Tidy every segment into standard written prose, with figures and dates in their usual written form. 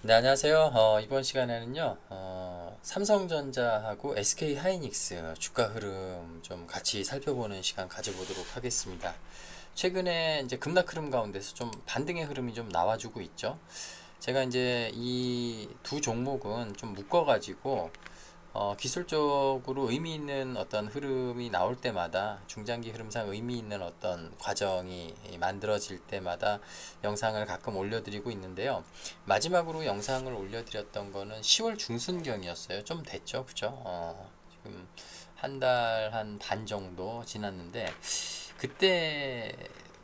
네, 안녕하세요. 이번 시간에는요, 삼성전자하고 SK 하이닉스 주가 흐름 좀 같이 살펴보는 시간 가져보도록 하겠습니다. 최근에 이제 급락 흐름 가운데서 좀 반등의 흐름이 좀 나와주고 있죠. 제가 이제 이 두 종목은 좀 묶어가지고 기술적으로 의미 있는 어떤 흐름이 나올 때마다 중장기 흐름상 의미 있는 어떤 과정이 만들어질 때마다 영상을 가끔 올려드리고 있는데요. 마지막으로 영상을 올려드렸던 거는 10월 중순경이었어요. 좀 됐죠, 그죠? 지금 한 달 한 반 정도 지났는데 그때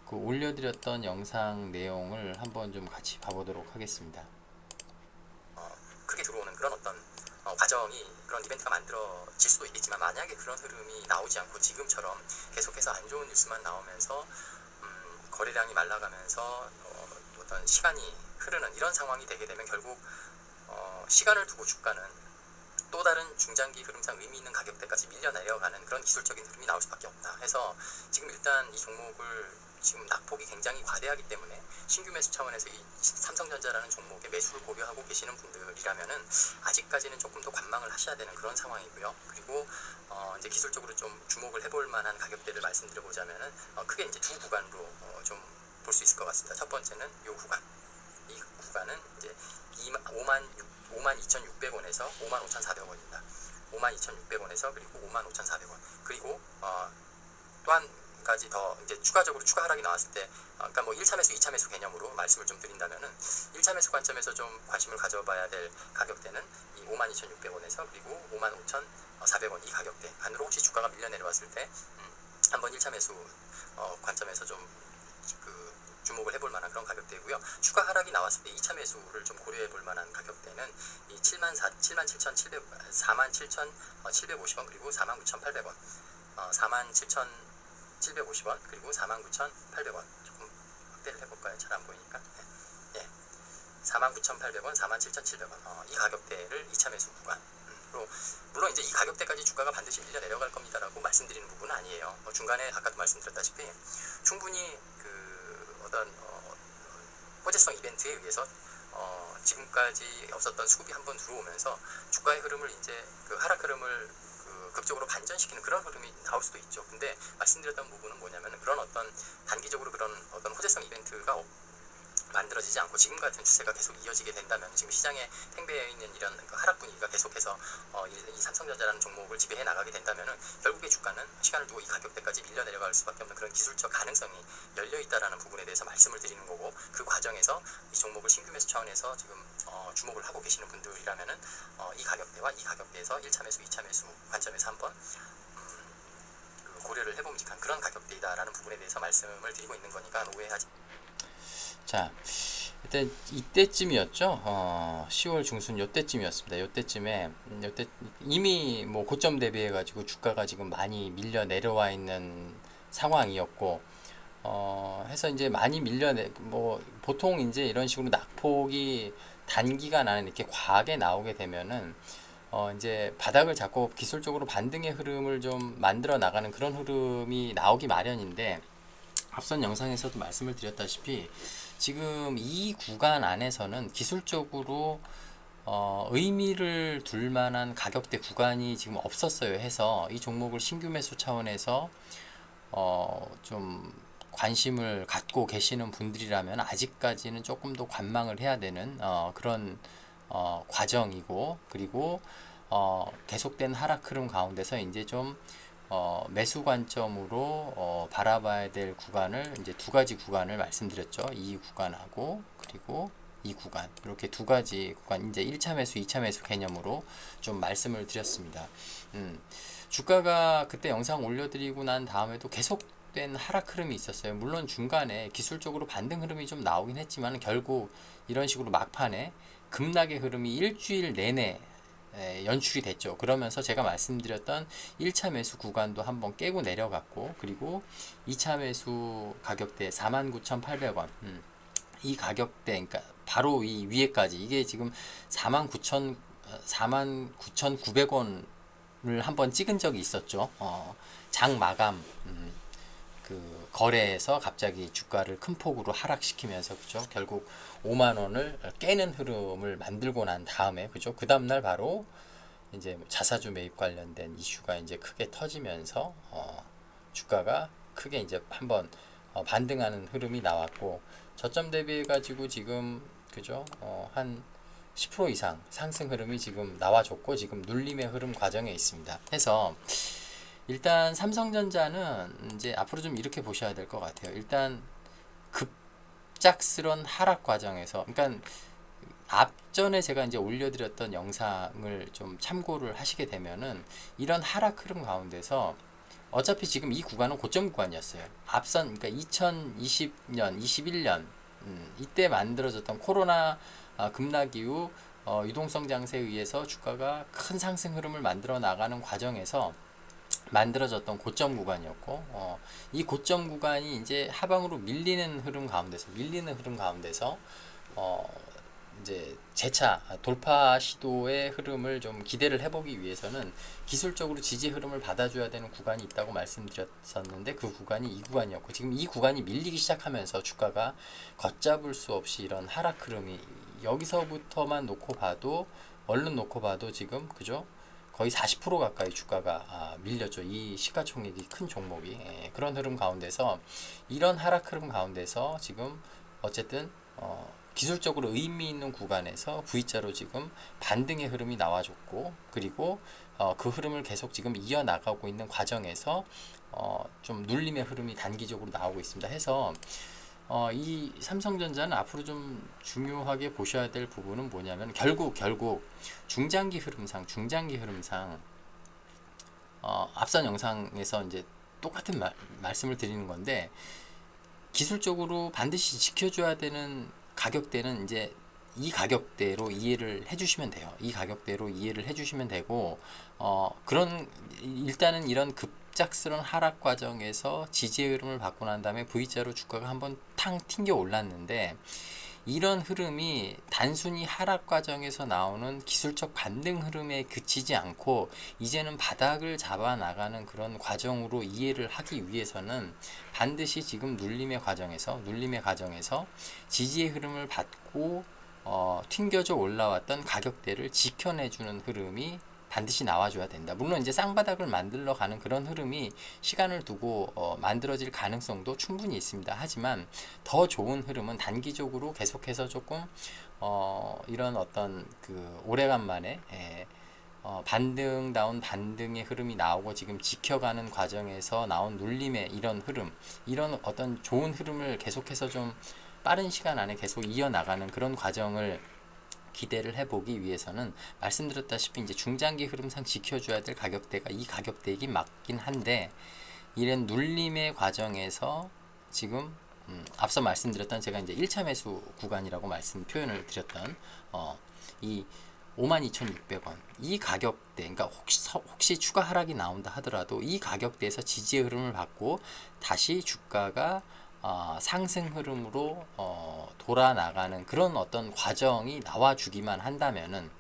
그 올려드렸던 영상 내용을 한번 좀 같이 봐보도록 하겠습니다. 크게 들어오는 그런 어떤 과정이 그런 이벤트가 만들어질 수도 있겠지만, 만약에 그런 흐름이 나오지 않고 지금처럼 계속해서 안 좋은 뉴스만 나오면서 거래량이 말라가면서 어떤 시간이 흐르는 이런 상황이 되게 되면 결국 시간을 두고 주가는 또 다른 중장기 흐름상 의미 있는 가격대까지 밀려 내려가는 그런 기술적인 흐름이 나올 수밖에 없다 해서, 지금 일단 이 종목을 지금 낙폭이 굉장히 과대하기 때문에 신규 매수 차원에서 이 삼성전자라는 종목의 매수를 고려하고 계시는 분들이라면은 아직까지는 조금 더 관망을 하셔야 되는 그런 상황이고요. 그리고 이제 기술적으로 좀 주목을 해볼 만한 가격대를 말씀드려보자면은 크게 이제 두 구간으로 좀 볼 수 있을 것 같습니다. 첫 번째는 이 구간, 이 구간은 이제 52,600원에서 55,400원입니다. 52,600원에서 그리고 55,400원. 그리고 또 한 가지 더 이제 추가적으로 추가 하락이 나왔을 때, 그러니까 뭐 1차 매수, 2차 매수 개념으로 말씀을 좀 드린다면은 1차 매수 관점에서 좀 관심을 가져봐야 될 가격대는 이 52,600원에서 그리고 55,400원 이 가격대 안으로 혹시 주가가 밀려 내려왔을 때 한번 1차 매수 관점에서 좀 주목을 해볼 만한 그런 가격대고요. 추가 하락이 나왔을 때 2차 매수를 좀 고려해 볼 만한 가격대는 이 47,750원 그리고 49,800원, 47,750원 그리고 49,800원. 조금 확대를 해볼까요? 잘 안 보이니까. 예, 49,800원, 47,700원. 이 가격대를 2차 매수 구간. 물론 이제 이 가격대까지 주가가 반드시 밀려 내려갈 겁니다라고 말씀드리는 부분은 아니에요. 중간에 아까도 말씀드렸다시피 충분히 어떤 호재성 이벤트에 의해서 지금까지 없었던 수급이 한번 들어오면서 주가의 흐름을 이제 그 하락 흐름을 극적으로 반전시키는 그런 흐름이 나올 수도 있죠. 근데 말씀드렸던 부분은 뭐냐면, 그런 어떤 단기적으로 그런 어떤 호재성 이벤트가 만들어지지 않고 지금 같은 추세가 계속 이어지게 된다면, 지금 시장에 팽배해 있는 이런 하락 분위기가 계속해서 이 삼성전자라는 종목을 지배해 나가게 된다면, 결국에 주가는 시간을 두고 이 가격대까지 밀려 내려갈 수밖에 없는 그런 기술적 가능성이 열려 있다라는 부분에 대해서 말씀을 드리는 거고, 그 과정에서 이 종목을 신규 매수 차원에서 지금 주목을 하고 계시는 분들이라면은 이 가격대와 이 가격대에서 1차 매수, 2차 매수 관점에서 한번 고려를 해봄직한 그런 가격대이다라는 부분에 대해서 말씀을 드리고 있는 거니까 오해하지. 자, 일단 이때쯤이었죠. 10월 중순 요때쯤이었습니다. 요때 이미 뭐 고점 대비해 가지고 주가가 지금 많이 밀려 내려와 있는 상황이었고, 해서 이제 많이 뭐 보통 이제 이런 식으로 낙폭이 단기간 안에 이렇게 과하게 나오게 되면은 이제 바닥을 잡고 기술적으로 반등의 흐름을 좀 만들어 나가는 그런 흐름이 나오기 마련인데, 앞선 영상에서도 말씀을 드렸다시피 지금 이 구간 안에서는 기술적으로 의미를 둘 만한 가격대 구간이 지금 없었어요. 해서 이 종목을 신규 매수 차원에서 좀 관심을 갖고 계시는 분들이라면 아직까지는 조금 더 관망을 해야 되는 그런 과정이고, 그리고 계속된 하락 흐름 가운데서 이제 좀 매수 관점으로 바라봐야 될 구간을 이제 두 가지 구간을 말씀드렸죠. 이 구간하고 그리고 이 구간, 이렇게 두 가지 구간, 이제 1차 매수, 2차 매수 개념으로 좀 말씀을 드렸습니다. 주가가 그때 영상 올려드리고 난 다음에도 계속된 하락 흐름이 있었어요. 물론 중간에 기술적으로 반등 흐름이 좀 나오긴 했지만 결국 이런 식으로 막판에 급락의 흐름이 일주일 내내 연출이 됐죠. 그러면서 제가 말씀드렸던 1차 매수 구간도 한번 깨고 내려갔고, 그리고 2차 매수 가격대 49,800원, 이 가격대, 그러니까 바로 이 위에까지, 이게 지금 49,900원을 한번 찍은 적이 있었죠. 장 마감, 그 거래에서 갑자기 주가를 큰 폭으로 하락시키면서 그죠? 결국 5만 원을 깨는 흐름을 만들고 난 다음에 그죠? 그 다음 날 바로 이제 자사주 매입 관련된 이슈가 이제 크게 터지면서 주가가 크게 이제 한번 반등하는 흐름이 나왔고 저점 대비해 가지고 지금 그죠? 한 10% 이상 상승 흐름이 지금 나와줬고 지금 눌림의 흐름 과정에 있습니다. 해서 일단 삼성전자는 이제 앞으로 좀 이렇게 보셔야 될 것 같아요. 일단 급작스런 하락 과정에서 그러니까 앞전에 제가 이제 올려드렸던 영상을 좀 참고를 하시게 되면은 이런 하락 흐름 가운데서 어차피 지금 이 구간은 고점 구간이었어요. 앞선 그러니까 2020년, 21년 이때 만들어졌던 코로나 급락 이후 유동성 장세에 의해서 주가가 큰 상승 흐름을 만들어 나가는 과정에서 만들어졌던 고점 구간이었고 이 고점 구간이 이제 하방으로 밀리는 흐름 가운데서 이제 재차 돌파 시도의 흐름을 좀 기대를 해보기 위해서는 기술적으로 지지 흐름을 받아줘야 되는 구간이 있다고 말씀드렸었는데 그 구간이 이 구간이었고 지금 이 구간이 밀리기 시작하면서 주가가 걷잡을 수 없이 이런 하락 흐름이 여기서부터만 놓고 봐도 얼른 놓고 봐도 지금 그죠? 거의 40% 가까이 주가가 밀렸죠. 이 시가총액이 큰 종목이 그런 흐름 가운데서 이런 하락 흐름 가운데서 지금 어쨌든 기술적으로 의미 있는 구간에서 V자로 지금 반등의 흐름이 나와줬고 그리고 그 흐름을 계속 지금 이어나가고 있는 과정에서 좀 눌림의 흐름이 단기적으로 나오고 있습니다. 해서 이 삼성전자는 앞으로 좀 중요하게 보셔야 될 부분은 뭐냐면 결국 중장기 흐름상 앞선 영상에서 이제 똑같은 말씀을 드리는 건데 기술적으로 반드시 지켜줘야 되는 가격대는 이제 이 가격대로 이해를 해주시면 돼요. 이 가격대로 이해를 해주시면 되고 그런 일단은 이런 급작스러운 하락 과정에서 지지의 흐름을 받고 난 다음에 V자로 주가가 한번 탕 튕겨 올랐는데 이런 흐름이 단순히 하락 과정에서 나오는 기술적 반등 흐름에 그치지 않고 이제는 바닥을 잡아 나가는 그런 과정으로 이해를 하기 위해서는 반드시 지금 눌림의 과정에서 지지의 흐름을 받고 튕겨져 올라왔던 가격대를 지켜내주는 흐름이 반드시 나와줘야 된다. 물론 이제 쌍바닥을 만들러 가는 그런 흐름이 시간을 두고 만들어질 가능성도 충분히 있습니다. 하지만 더 좋은 흐름은 단기적으로 계속해서 조금 이런 어떤 그 오래간만에 반등다운 반등의 흐름이 나오고 지금 지켜가는 과정에서 나온 눌림의 이런 흐름, 이런 어떤 좋은 흐름을 계속해서 좀 빠른 시간 안에 계속 이어나가는 그런 과정을 기대를 해보기 위해서는 말씀드렸다시피 이제 중장기 흐름상 지켜줘야 될 가격대가 이 가격대이긴 맞긴 한데 이런 눌림의 과정에서 지금 앞서 말씀드렸던 제가 이제 1차 매수 구간이라고 표현을 드렸던 이 52,600원 이 가격대 그러니까 혹시 추가 하락이 나온다 하더라도 이 가격대에서 지지의 흐름을 받고 다시 주가가 상승 흐름으로 돌아 나가는 그런 어떤 과정이 나와주기만 한다면은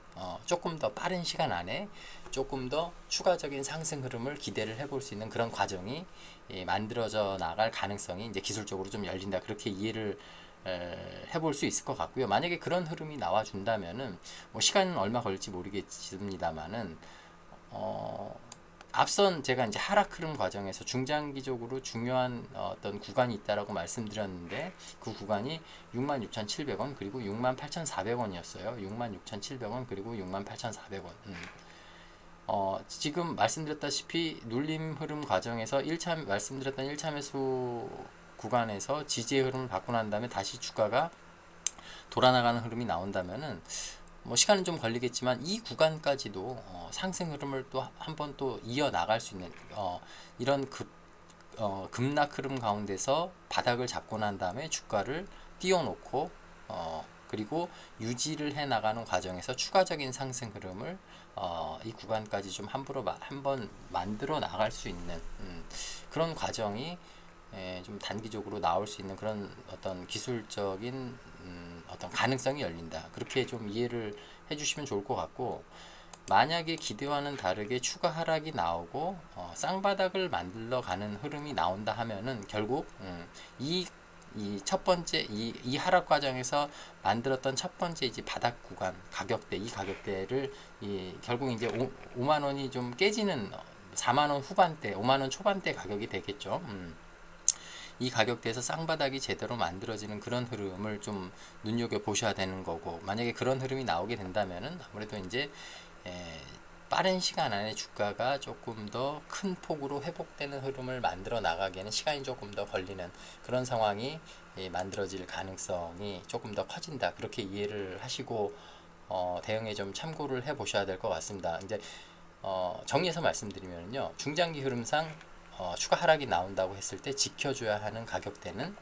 조금 더 빠른 시간 안에 조금 더 추가적인 상승 흐름을 기대를 해볼 수 있는 그런 과정이 만들어져 나갈 가능성이 이제 기술적으로 좀 열린다 그렇게 이해를 해볼 수 있을 것 같고요. 만약에 그런 흐름이 나와준다면은 뭐 시간은 얼마 걸릴지 모르겠습니다만은 앞선 제가 이제 하락 흐름 과정에서 중장기적으로 중요한 어떤 구간이 있다라고 말씀드렸는데 그 구간이 66,700원 그리고 68,400원이었어요. 66,700원 그리고 68,400원. 지금 말씀드렸다시피 눌림 흐름 과정에서 말씀드렸던 1차 매수 구간에서 지지의 흐름을 받고 난 다음에 다시 주가가 돌아나가는 흐름이 나온다면은 뭐 시간은 좀 걸리겠지만 이 구간까지도 상승 흐름을 또 한 번 또 이어 나갈 수 있는 이런 급락 흐름 가운데서 바닥을 잡고 난 다음에 주가를 띄워놓고 그리고 유지를 해 나가는 과정에서 추가적인 상승 흐름을 이 구간까지 좀 한번 만들어 나갈 수 있는 그런 과정이 좀 단기적으로 나올 수 있는 그런 어떤 기술적인 어떤 가능성이 열린다. 그렇게 좀 이해를 해주시면 좋을 것 같고 만약에 기대와는 다르게 추가 하락이 나오고 쌍바닥을 만들러 가는 흐름이 나온다 하면은 결국 이 첫 번째 이 하락 과정에서 만들었던 첫 번째 이제 바닥 구간 가격대, 이 가격대를 결국 이제 5만 원이 좀 깨지는 4만 원 후반대, 5만 원 초반대 가격이 되겠죠. 이 가격대에서 쌍바닥이 제대로 만들어지는 그런 흐름을 좀 눈여겨 보셔야 되는 거고, 만약에 그런 흐름이 나오게 된다면은 아무래도 이제 빠른 시간 안에 주가가 조금 더 큰 폭으로 회복되는 흐름을 만들어 나가기에는 시간이 조금 더 걸리는 그런 상황이 만들어질 가능성이 조금 더 커진다. 그렇게 이해를 하시고 대응에 좀 참고를 해 보셔야 될 것 같습니다. 이제 정리해서 말씀드리면요, 중장기 흐름상 추가 하락이 나온다고 했을 때 지켜줘야 하는 가격대는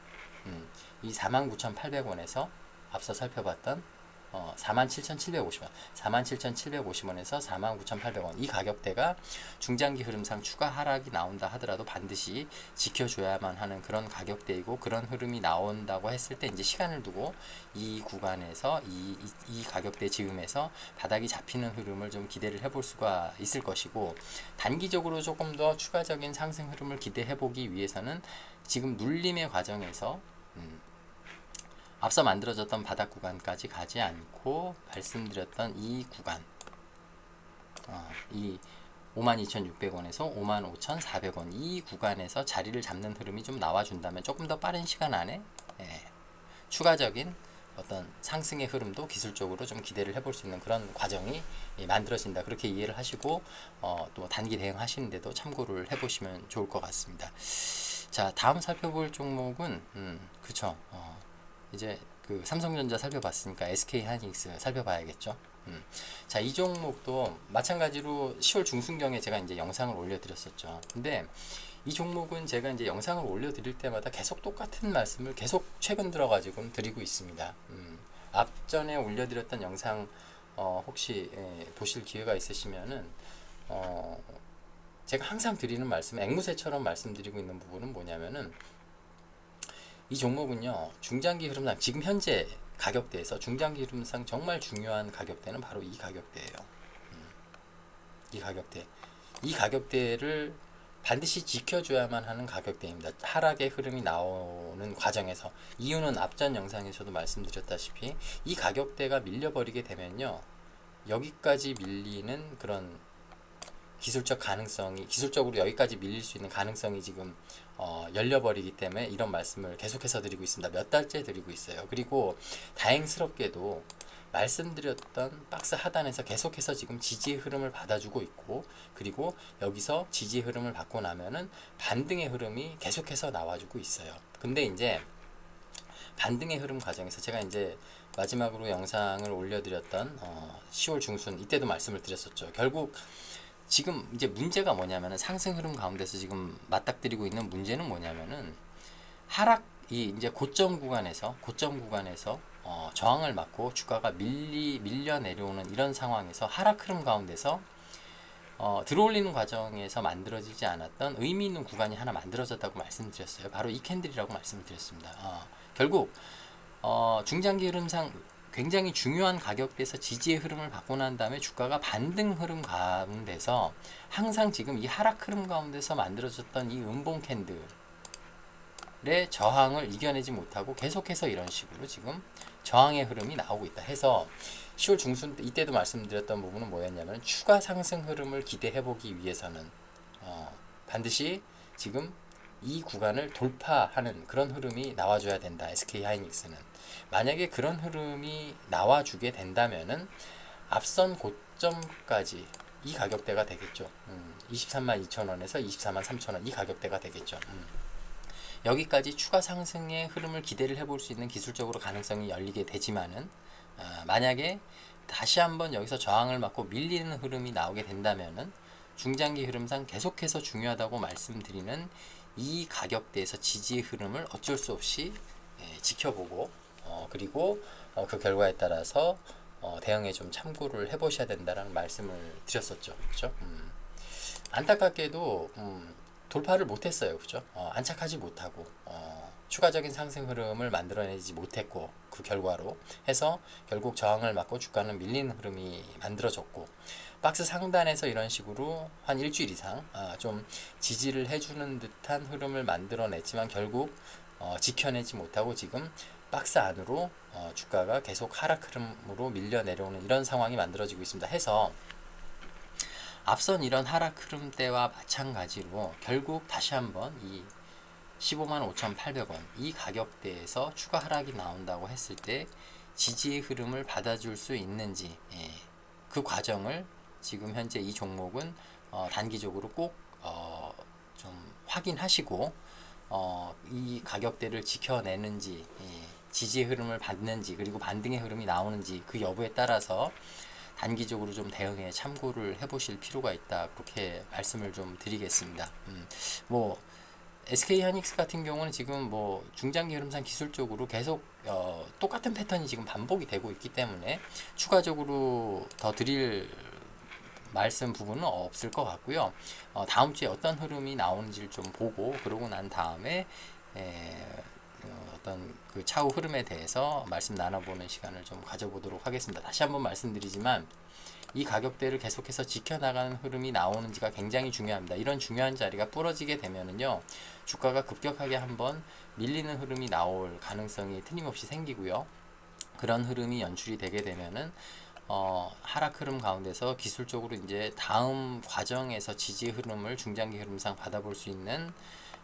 이 49,800원에서 앞서 살펴봤던 47,750원, 47,750원에서 49,800원 이 가격대가 중장기 흐름상 추가 하락이 나온다 하더라도 반드시 지켜줘야만 하는 그런 가격대이고, 그런 흐름이 나온다고 했을 때 이제 시간을 두고 이 구간에서 이 가격대 지음에서 바닥이 잡히는 흐름을 좀 기대를 해볼 수가 있을 것이고, 단기적으로 조금 더 추가적인 상승 흐름을 기대해 보기 위해서는 지금 눌림의 과정에서 앞서 만들어졌던 바닥 구간까지 가지 않고 말씀드렸던 이 구간, 이 52,600원에서 55,400원 이 구간에서 자리를 잡는 흐름이 좀 나와준다면 조금 더 빠른 시간 안에 추가적인 어떤 상승의 흐름도 기술적으로 좀 기대를 해볼 수 있는 그런 과정이 만들어진다. 그렇게 이해를 하시고 또 단기 대응하시는데도 참고를 해보시면 좋을 것 같습니다. 자, 다음 살펴볼 종목은 그쵸. 이제 그 삼성전자 살펴봤으니까 SK 하이닉스 살펴봐야겠죠. 자, 이 종목도 마찬가지로 10월 중순경에 제가 이제 영상을 올려드렸었죠. 근데 이 종목은 제가 이제 영상을 올려드릴 때마다 계속 똑같은 말씀을 계속 최근 들어가지고 드리고 있습니다. 앞전에 올려드렸던 영상 혹시 보실 기회가 있으시면은 제가 항상 드리는 말씀, 앵무새처럼 말씀드리고 있는 부분은 뭐냐면은, 이 종목은요, 중장기 흐름상 지금 현재 가격대에서 중장기 흐름상 정말 중요한 가격대는 바로 이 가격대예요. 이 가격대를 반드시 지켜줘야만 하는 가격대입니다. 하락의 흐름이 나오는 과정에서. 이유는 앞전 영상에서도 말씀드렸다시피 이 가격대가 밀려버리게 되면요, 여기까지 밀리는 그런 기술적으로 여기까지 밀릴 수 있는 가능성이 지금 열려버리기 때문에 이런 말씀을 계속해서 드리고 있습니다. 몇 달째 드리고 있어요. 그리고 다행스럽게도 말씀드렸던 박스 하단에서 계속해서 지금 지지의 흐름을 받아주고 있고, 그리고 여기서 지지의 흐름을 받고 나면은 반등의 흐름이 계속해서 나와주고 있어요. 근데 이제 반등의 흐름 과정에서 제가 이제 마지막으로 영상을 올려드렸던 10월 중순 이때도 말씀을 드렸었죠. 결국 지금 이제 문제가 뭐냐면은, 상승 흐름 가운데서 지금 맞닥뜨리고 있는 문제는 뭐냐면은, 하락이 이제 고점 구간에서 저항을 맞고 주가가 밀려 내려오는 이런 상황에서 하락 흐름 가운데서 들어올리는 과정에서 만들어지지 않았던 의미 있는 구간이 하나 만들어졌다고 말씀드렸어요. 바로 이 캔들이라고 말씀을 드렸습니다. 결국 중장기 흐름상 굉장히 중요한 가격대에서 지지의 흐름을 받고 난 다음에 주가가 반등 흐름 가운데서 항상 지금 이 하락 흐름 가운데서 만들어졌던 이 음봉 캔들의 저항을 이겨내지 못하고 계속해서 이런 식으로 지금 저항의 흐름이 나오고 있다 해서, 10월 중순 이때도 말씀드렸던 부분은 뭐였냐면, 추가 상승 흐름을 기대해 보기 위해서는 반드시 지금 이 구간을 돌파하는 그런 흐름이 나와줘야 된다. SK 하이닉스는 만약에 그런 흐름이 나와주게 된다면은 앞선 고점까지 이 가격대가 되겠죠. 232,000원에서 243,000원 이 가격대가 되겠죠. 여기까지 추가 상승의 흐름을 기대를 해볼 수 있는 기술적으로 가능성이 열리게 되지만은 만약에 다시 한번 여기서 저항을 맞고 밀리는 흐름이 나오게 된다면은 중장기 흐름상 계속해서 중요하다고 말씀드리는 이 가격대에서 지지의 흐름을 어쩔 수 없이 지켜보고 그리고 그 결과에 따라서 대응에 좀 참고를 해보셔야 된다는 말씀을 드렸었죠. 그렇죠? 안타깝게도 돌파를 못했어요. 그죠? 안착하지 못하고 추가적인 상승 흐름을 만들어내지 못했고, 그 결과로 해서 결국 저항을 맞고 주가는 밀리는 흐름이 만들어졌고, 박스 상단에서 이런 식으로 한 일주일 이상 좀 지지를 해주는 듯한 흐름을 만들어냈지만 결국 지켜내지 못하고 지금 박스 안으로 주가가 계속 하락 흐름으로 밀려 내려오는 이런 상황이 만들어지고 있습니다. 해서 앞선 이런 하락 흐름 때와 마찬가지로 결국 다시 한번 이 155,800원 이 가격대에서 추가 하락이 나온다고 했을 때 지지의 흐름을 받아줄 수 있는지, 그 과정을 지금 현재 이 종목은 단기적으로 꼭 좀 확인하시고 이 가격대를 지켜내는지, 지지의 흐름을 받는지, 그리고 반등의 흐름이 나오는지 그 여부에 따라서 단기적으로 좀 대응에 참고를 해보실 필요가 있다, 그렇게 말씀을 좀 드리겠습니다. 뭐 SK하이닉스 같은 경우는 지금 뭐 중장기 흐름상 기술적으로 계속 똑같은 패턴이 지금 반복이 되고 있기 때문에 추가적으로 더 드릴 말씀 부분은 없을 것 같고요. 다음 주에 어떤 흐름이 나오는지를 좀 보고 그러고 난 다음에 어떤 그 차후 흐름에 대해서 말씀 나눠보는 시간을 좀 가져보도록 하겠습니다. 다시 한번 말씀드리지만 이 가격대를 계속해서 지켜나가는 흐름이 나오는지가 굉장히 중요합니다. 이런 중요한 자리가 부러지게 되면은요, 주가가 급격하게 한번 밀리는 흐름이 나올 가능성이 틀림없이 생기고요. 그런 흐름이 연출이 되게 되면은 하락 흐름 가운데서 기술적으로 이제 다음 과정에서 지지 흐름을 중장기 흐름상 받아볼 수 있는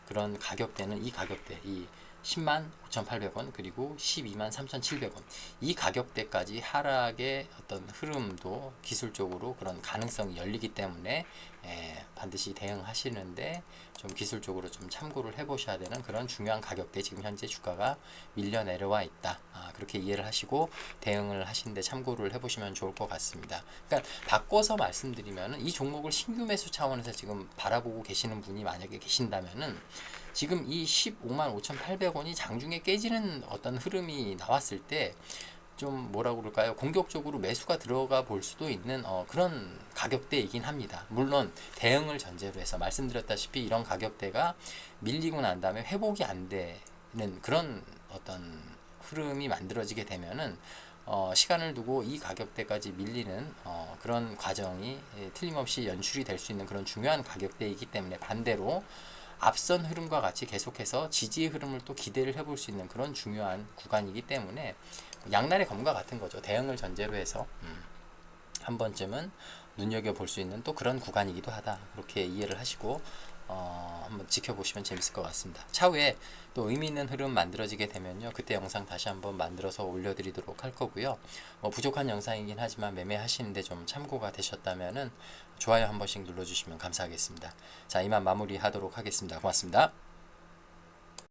그런 가격대는 이 가격대, 이 105,800원 그리고 123,700원 이 가격대까지 하락의 어떤 흐름도 기술적으로 그런 가능성이 열리기 때문에 반드시 대응하시는데 좀 기술적으로 좀 참고를 해보셔야 되는 그런 중요한 가격대, 지금 현재 주가가 밀려 내려와 있다, 그렇게 이해를 하시고 대응을 하시는데 참고를 해보시면 좋을 것 같습니다. 그러니까 바꿔서 말씀드리면 이 종목을 신규 매수 차원에서 지금 바라보고 계시는 분이 만약에 계신다면은 지금 이 155,800원이 장중에 깨지는 어떤 흐름이 나왔을 때 좀 뭐라고 그럴까요? 공격적으로 매수가 들어가 볼 수도 있는 그런 가격대이긴 합니다. 물론 대응을 전제로 해서 말씀드렸다시피 이런 가격대가 밀리고 난 다음에 회복이 안 되는 그런 어떤 흐름이 만들어지게 되면은 시간을 두고 이 가격대까지 밀리는 그런 과정이 틀림없이 연출이 될 수 있는 그런 중요한 가격대이기 때문에 반대로 앞선 흐름과 같이 계속해서 지지의 흐름을 또 기대를 해볼 수 있는 그런 중요한 구간이기 때문에 양날의 검과 같은 거죠. 대응을 전제로 해서 한 번쯤은 눈여겨볼 수 있는 또 그런 구간이기도 하다, 그렇게 이해를 하시고 한번 지켜보시면 재밌을 것 같습니다. 차후에 또 의미 있는 흐름 만들어지게 되면요, 그때 영상 다시 한번 만들어서 올려드리도록 할 거고요. 부족한 영상이긴 하지만 매매하시는데 좀 참고가 되셨다면은 좋아요 한 번씩 눌러주시면 감사하겠습니다. 자, 이만 마무리하도록 하겠습니다. 고맙습니다.